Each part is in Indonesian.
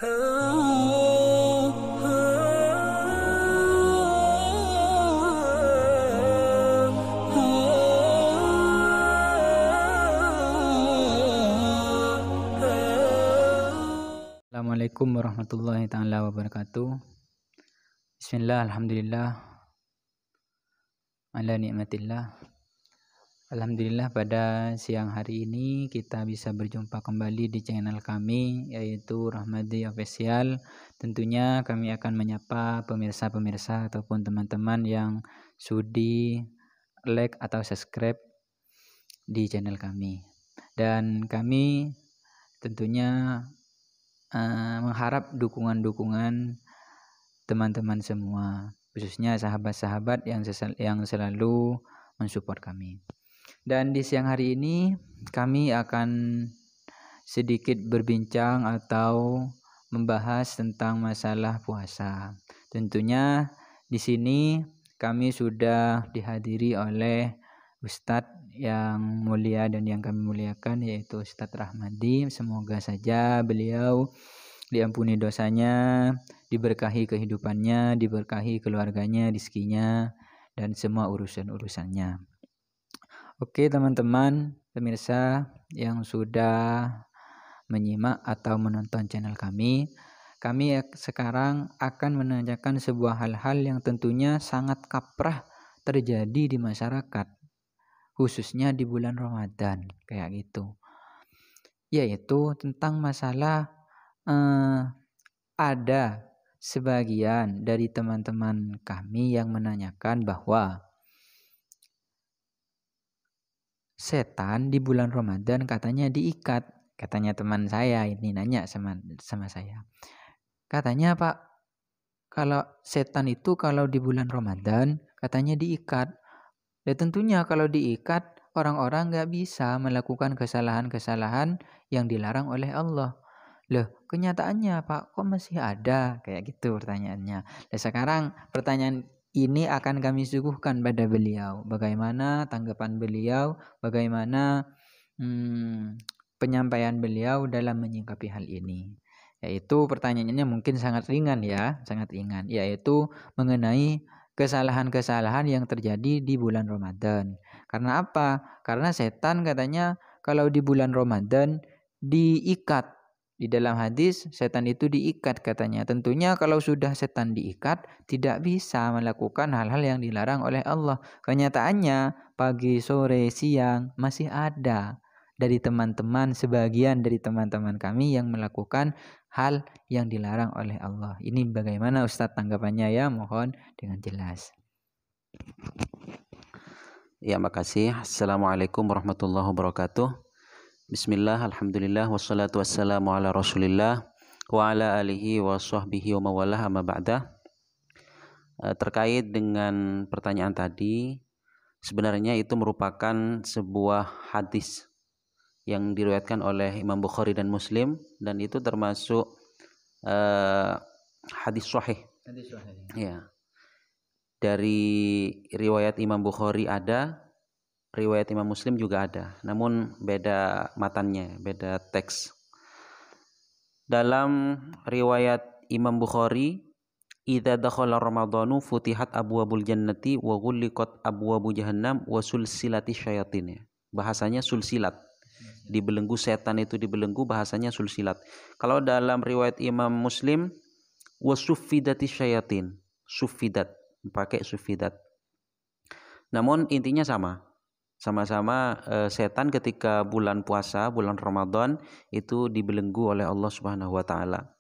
Assalamualaikum warahmatullahi taala wabarakatuh. Bismillah, alhamdulillah, ala nikmatillah. Alhamdulillah, pada siang hari ini kita bisa berjumpa kembali di channel kami, yaitu Rahmadi Official. Tentunya kami akan menyapa pemirsa-pemirsa ataupun teman-teman yang sudi like atau subscribe di channel kami. Dan kami tentunya mengharap dukungan-dukungan teman-teman semua, khususnya sahabat-sahabat yang selalu mensupport kami. Dan di siang hari ini kami akan sedikit berbincang atau membahas tentang masalah puasa. Tentunya di sini kami sudah dihadiri oleh Ustadz yang mulia dan yang kami muliakan, yaitu Ustadz Rahmadi. Semoga saja beliau diampuni dosanya, diberkahi kehidupannya, diberkahi keluarganya, rezekinya, dan semua urusan-urusannya. Oke teman-teman pemirsa yang sudah menyimak atau menonton channel kami sekarang akan menanyakan sebuah hal-hal yang tentunya sangat kaprah terjadi di masyarakat, khususnya di bulan Ramadan kayak gitu, yaitu tentang masalah ada sebagian dari teman-teman kami yang menanyakan bahwa setan di bulan Ramadan katanya diikat. Katanya teman saya ini nanya sama saya, katanya Pak, kalau setan itu kalau di bulan Ramadan katanya diikat. Dan tentunya kalau diikat, orang-orang gak bisa melakukan kesalahan-kesalahan yang dilarang oleh Allah. Loh, kenyataannya Pak, kok masih ada? Kayak gitu pertanyaannya. Dan sekarang pertanyaan ini akan kami suguhkan pada beliau. Bagaimana tanggapan beliau, bagaimana penyampaian beliau dalam menyikapi hal ini. Yaitu pertanyaannya mungkin sangat ringan ya, sangat ringan. Yaitu mengenai kesalahan-kesalahan yang terjadi di bulan Ramadan. Karena apa? Karena setan katanya kalau di bulan Ramadan diikat. Di dalam hadis setan itu diikat katanya. Tentunya kalau sudah setan diikat tidak bisa melakukan hal-hal yang dilarang oleh Allah. Kenyataannya pagi, sore, siang masih ada dari teman-teman, sebagian dari teman-teman kami yang melakukan hal yang dilarang oleh Allah. Ini bagaimana Ustadz tanggapannya ya? Mohon dengan jelas. Ya, makasih. Assalamualaikum warahmatullahi wabarakatuh. Bismillah, alhamdulillah, wassalatu wassalamu ala rasulillah wa ala alihi wa sahbihi wa mawalah amma ba'dah. Terkait dengan pertanyaan tadi, sebenarnya itu merupakan sebuah hadis yang diriwayatkan oleh Imam Bukhari dan Muslim, dan itu termasuk hadis sahih. Ya. Dari riwayat Imam Bukhari ada, riwayat Imam Muslim juga ada, namun beda matannya, beda teks. Dalam riwayat Imam Bukhari, idza dakhala ramadhanu futihat abwabul jannati wa ghulliqat abwabu jahannam wa sulsilati syayatin. Bahasanya sulsilat. Dibelenggu setan itu dibelenggu, bahasanya sulsilat. Kalau dalam riwayat Imam Muslim, wa suffidati syayatin. Suffidat, pakai suffidat. Namun intinya sama-sama setan ketika bulan puasa, bulan Ramadan itu dibelenggu oleh Allah Subhanahu wa taala.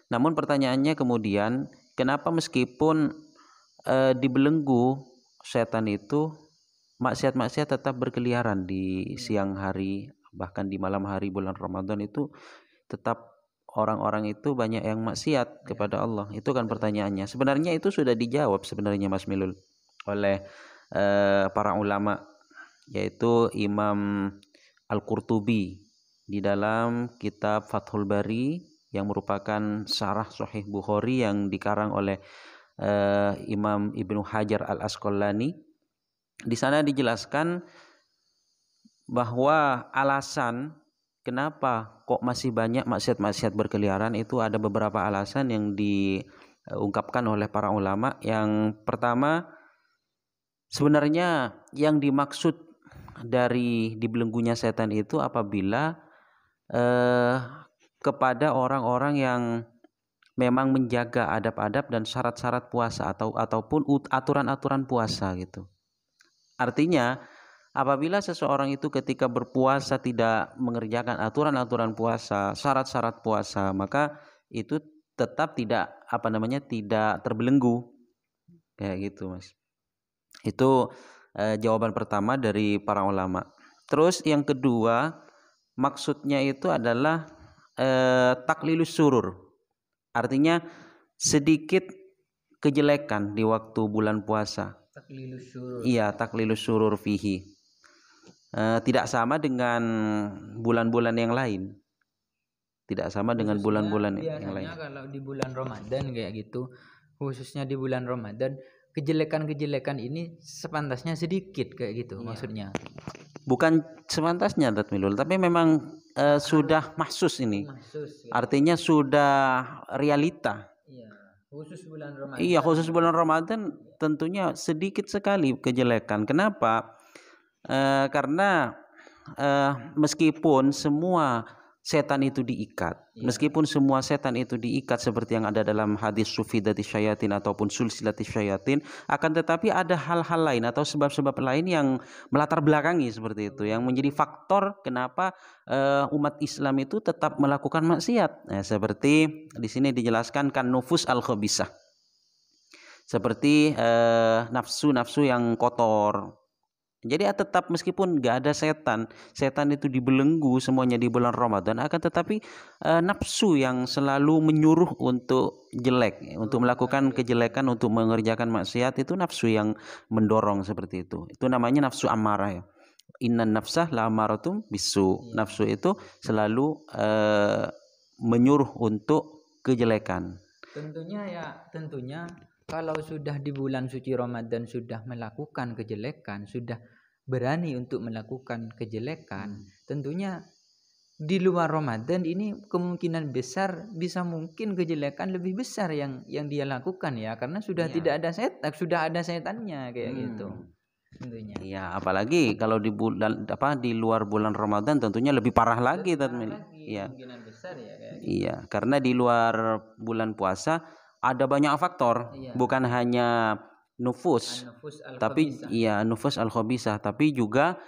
Namun pertanyaannya kemudian, kenapa meskipun dibelenggu setan itu, maksiat-maksiat tetap berkeliaran di siang hari, bahkan di malam hari bulan Ramadan itu tetap orang-orang itu banyak yang maksiat kepada Allah. Itu kan pertanyaannya. Sebenarnya itu sudah dijawab sebenarnya Mas Milul oleh para ulama, yaitu Imam Al-Qurtubi di dalam kitab Fathul Bari yang merupakan syarah Sahih Bukhari yang dikarang oleh Imam Ibnu Hajar Al-Asqalani. Di sana dijelaskan bahwa alasan kenapa kok masih banyak maksiat-maksiat berkeliaran, itu ada beberapa alasan yang diungkapkan oleh para ulama. Yang pertama, sebenarnya yang dimaksud dari dibelenggunya setan itu apabila kepada orang-orang yang memang menjaga adab-adab dan syarat-syarat puasa ataupun aturan-aturan puasa gitu. Artinya apabila seseorang itu ketika berpuasa tidak mengerjakan aturan-aturan puasa, syarat-syarat puasa, maka itu tetap tidak tidak terbelenggu kayak gitu, Mas. Itu jawaban pertama dari para ulama. Terus yang kedua, maksudnya itu adalah taklilus surur. Artinya sedikit kejelekan di waktu bulan puasa. Taklilus surur. Iya, taklilus surur fihi. Tidak sama dengan bulan-bulan yang lain. Tidak sama dengan bulan-bulan yang lain. Biasanya kalau di bulan Ramadan kayak gitu, khususnya di bulan Ramadan, kejelekan-kejelekan ini sepantasnya sedikit kayak gitu maksudnya. Bukan sepantasnya Tatmilul, tapi memang sudah mahsus ini. Artinya sudah realita. Iya, khusus bulan Ramadan. Iya, khusus bulan Ramadan tentunya sedikit sekali kejelekan. Kenapa? Karena meskipun semua setan itu diikat, meskipun semua setan itu diikat seperti yang ada dalam hadis sufidati syayatin ataupun sulsilati syayatin, akan tetapi ada hal-hal lain atau sebab-sebab lain yang melatar belakangi seperti itu, yang menjadi faktor kenapa umat Islam itu tetap melakukan maksiat. Nah, seperti di sini dijelaskan kan nufus al-khabisah, seperti nafsu-nafsu yang kotor. Jadi tetap meskipun nggak ada setan itu dibelenggu semuanya di bulan Ramadan, akan tetapi nafsu yang selalu menyuruh untuk jelek, untuk melakukan kejelekan, untuk mengerjakan maksiat, itu nafsu yang mendorong seperti itu. Itu namanya nafsu amarah ya. Innan nafsah la amaratum bisu. Nafsu itu selalu menyuruh untuk kejelekan. Tentunya kalau sudah di bulan suci Ramadan sudah melakukan kejelekan, sudah berani untuk melakukan kejelekan, tentunya di luar Ramadan ini kemungkinan besar bisa mungkin kejelekan lebih besar yang dia lakukan ya, karena sudah tidak ada setan, sudah ada setannya kayak gitu. Tentunya. Iya, apalagi kalau di bulan di luar bulan Ramadan tentunya lebih parah lagi Iya. Kemungkinan besar ya kayak gitu. Iya, karena di luar bulan puasa ada banyak faktor, bukan hanya nufus tapi nufus al-khabisah, tapi juga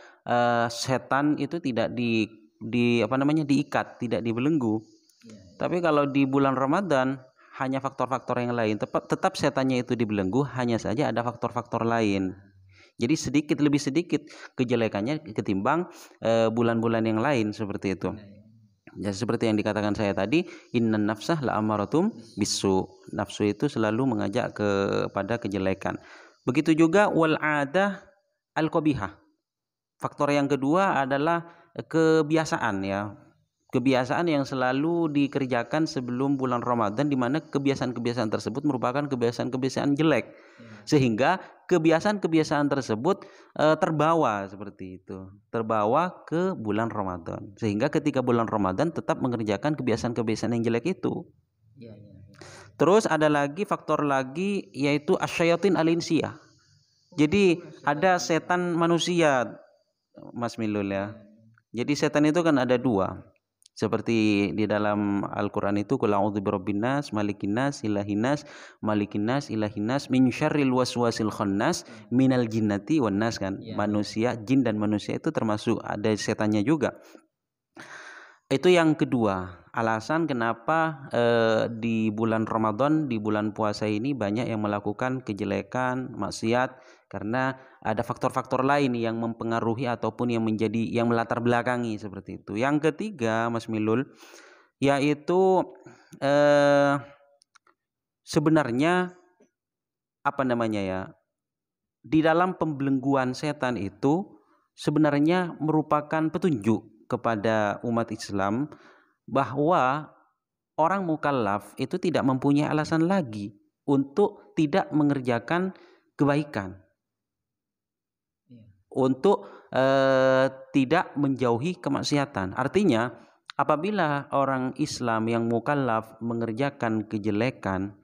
setan itu tidak diikat, tidak dibelenggu. Tapi kalau di bulan Ramadan hanya faktor-faktor yang lain, tetap setannya itu dibelenggu, hanya saja ada faktor-faktor lain. Jadi lebih sedikit kejelekannya ketimbang bulan-bulan yang lain seperti itu. Ya, seperti yang dikatakan saya tadi, innan nafsah la amaratum bisu. Nafsu itu selalu mengajak kepada kejelekan. Begitu juga wal adah al qabihah. Faktor yang kedua adalah kebiasaan ya. Kebiasaan yang selalu dikerjakan sebelum bulan Ramadan, di mana kebiasaan-kebiasaan tersebut merupakan kebiasaan-kebiasaan jelek. Sehingga kebiasaan-kebiasaan tersebut terbawa seperti itu, terbawa ke bulan Ramadan, sehingga ketika bulan Ramadan tetap mengerjakan kebiasaan-kebiasaan yang jelek itu. Terus ada lagi faktor lagi, yaitu asyayatin al-insiyah. Jadi ada setan manusia, Mas Milul ya. Jadi setan itu kan ada dua. Seperti di dalam Al-Quran itu, qul a'udzu birabbin nas, malikin nas, ilahin nas, malikin nas, ilahin nas, min syarril waswasil khannas, minal jinnati wan nas kan. Manusia, jin dan manusia itu termasuk ada setannya juga. Itu yang kedua, alasan kenapa di bulan Ramadan, di bulan puasa ini banyak yang melakukan kejelekan, maksiat, karena ada faktor-faktor lain yang mempengaruhi ataupun yang melatar belakangi seperti itu. Yang ketiga, Mas Milul, yaitu sebenarnya di dalam pembelengguan setan itu sebenarnya merupakan petunjuk kepada umat Islam bahwa orang mukallaf itu tidak mempunyai alasan lagi untuk tidak mengerjakan kebaikan, untuk tidak menjauhi kemaksiatan. Artinya apabila orang Islam yang mukallaf mengerjakan kejelekan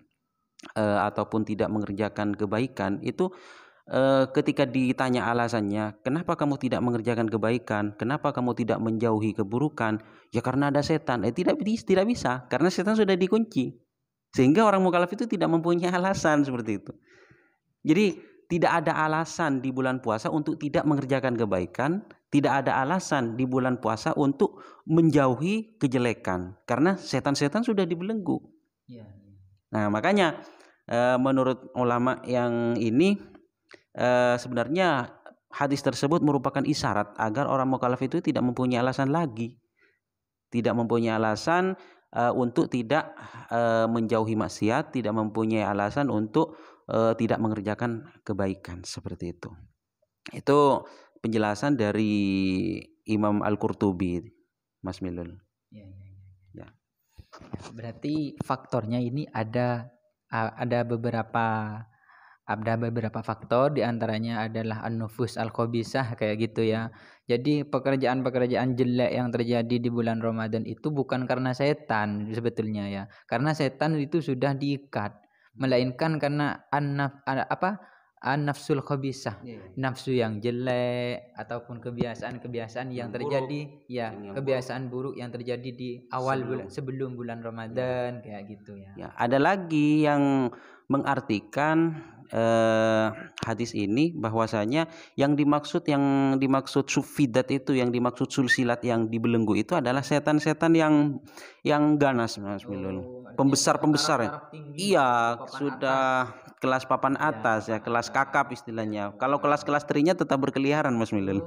ataupun tidak mengerjakan kebaikan itu, ketika ditanya alasannya, kenapa kamu tidak mengerjakan kebaikan, kenapa kamu tidak menjauhi keburukan, ya karena ada setan. Tidak bisa, karena setan sudah dikunci, sehingga orang mukallaf itu tidak mempunyai alasan seperti itu. Jadi tidak ada alasan di bulan puasa untuk tidak mengerjakan kebaikan, tidak ada alasan di bulan puasa untuk menjauhi kejelekan, karena setan-setan sudah dibelenggu. Ya. Nah, makanya menurut ulama yang ini, sebenarnya hadis tersebut merupakan isyarat agar orang mukallaf itu tidak mempunyai alasan lagi, tidak mempunyai alasan untuk tidak menjauhi maksiat, tidak mempunyai alasan untuk tidak mengerjakan kebaikan, seperti itu. Itu penjelasan dari Imam Al-Qurtubi, Mas Milul. Ya. Berarti faktornya ini ada beberapa faktor, diantaranya adalah an-nufus al-khabisah kayak gitu ya. Jadi pekerjaan-pekerjaan jelek yang terjadi di bulan Ramadan itu bukan karena setan sebetulnya ya, karena setan itu sudah diikat, melainkan karena an-nafsul khabisah, nafsu yang jelek ataupun kebiasaan-kebiasaan yang terjadi ya, kebiasaan buruk yang terjadi di awal sebelum bulan Ramadan kayak gitu ya. Ya, ada lagi yang mengartikan hadis ini bahwasanya yang dimaksud sufidat itu, yang dimaksud sulsilat yang dibelenggu itu adalah setan-setan yang ganas, Mas Milul. Pembesar-pembesar ya. Iya, sudah kelas papan atas ya, kelas kakap istilahnya. Kalau kelas-kelas terinya tetap berkeliaran, Mas Milul.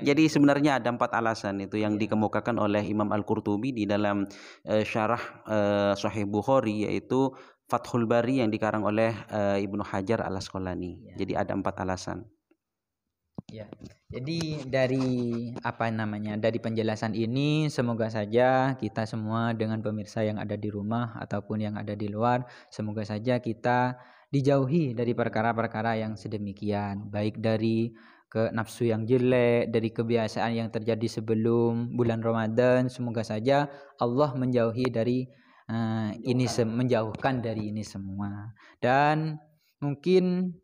Jadi sebenarnya ada 4 alasan itu yang dikemukakan oleh Imam Al-Qurtubi di dalam syarah Sahih Bukhari, yaitu Fathul Bari yang dikarang oleh Ibnu Hajar Al-Asqalani. Ya. Jadi ada 4 alasan. Ya. Jadi dari dari penjelasan ini, semoga saja kita semua dengan pemirsa yang ada di rumah ataupun yang ada di luar, semoga saja kita dijauhi dari perkara-perkara yang sedemikian, baik dari ke nafsu yang jelek, dari kebiasaan yang terjadi sebelum bulan Ramadan. Semoga saja Allah menjauhi dari menjauhkan dari ini semua. Dan mungkin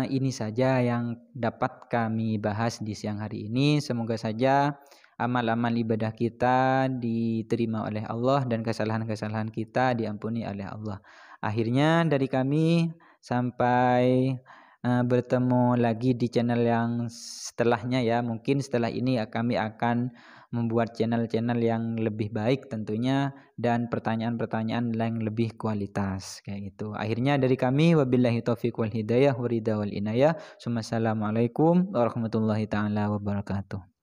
ini saja yang dapat kami bahas di siang hari ini. Semoga saja amal-amal ibadah kita diterima oleh Allah dan kesalahan-kesalahan kita diampuni oleh Allah. Akhirnya dari kami, sampai bertemu lagi di channel yang setelahnya ya. Mungkin setelah ini kami akan membuat channel-channel yang lebih baik tentunya, dan pertanyaan-pertanyaan yang lebih kualitas kayak gitu. Akhirnya dari kami, wabillahi taufiq wal hidayah wa ridha wal inayah. Assalamualaikum warahmatullahi taala wabarakatuh.